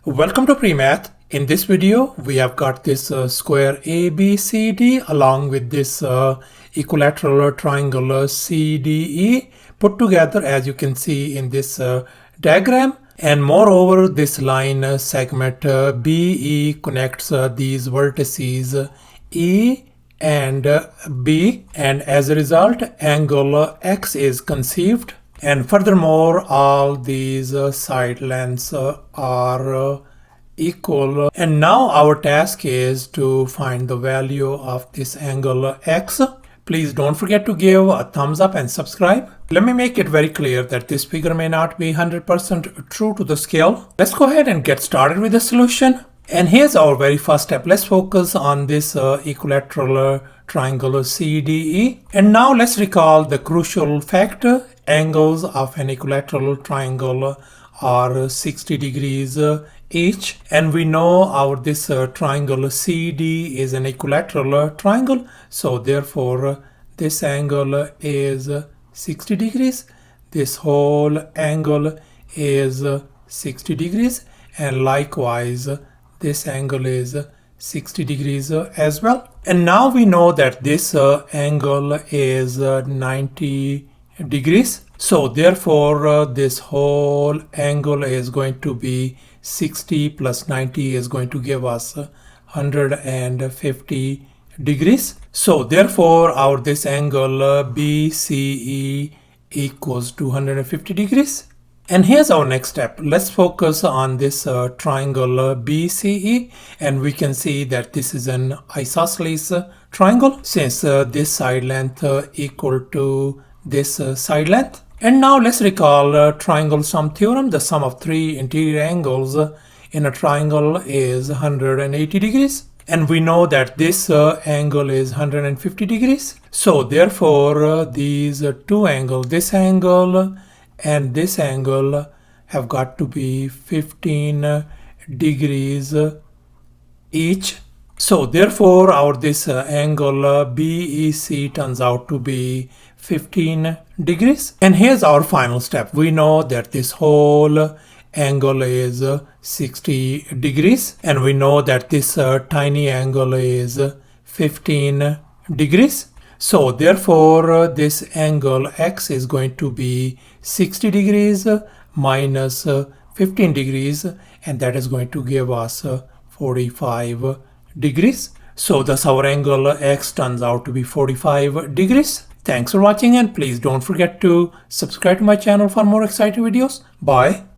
Welcome to PreMath. In this video, we have got this square ABCD along with this equilateral triangle CDE put together, as you can see in this diagram. And moreover, this line segment BE connects these vertices E and B, and as a result, angle X is conceived. And furthermore, all these side lengths are equal. And now our task is to find the value of this angle X. Please don't forget to give a thumbs up and subscribe. Let me make it very clear that this figure may not be 100% true to the scale. Let's go ahead and get started with the solution. And here's our very first step. Let's focus on this equilateral triangle CDE. And now let's recall the crucial fact. Angles of an equilateral triangle are 60 degrees each. And we know this triangle CD is an equilateral triangle. So therefore, this angle is 60 degrees. This whole angle is 60 degrees. And likewise, this angle is 60 degrees as well. And now we know that this angle is 90 degrees. So therefore, this whole angle is going to be 60 plus 90 is going to give us 150 degrees. So therefore, this angle BCE equals 250 degrees. And here's our next step. Let's focus on this triangle BCE, and we can see that this is an isosceles triangle since this side length equal to this side length. And now let's recall triangle sum theorem. The sum of three interior angles in a triangle is 180 degrees. And we know that this angle is 150 degrees. So therefore, these two angles, this angle and this angle, have got to be 15 degrees each. So therefore, this angle BEC turns out to be 15 degrees. And here's our final step. We know that this whole angle is 60 degrees. And we know that this tiny angle is 15 degrees. So therefore, this angle X is going to be 60 degrees minus 15 degrees, and that is going to give us 45 degrees. So thus our angle X turns out to be 45 degrees. Thanks for watching, and please don't forget to subscribe to my channel for more exciting videos. Bye.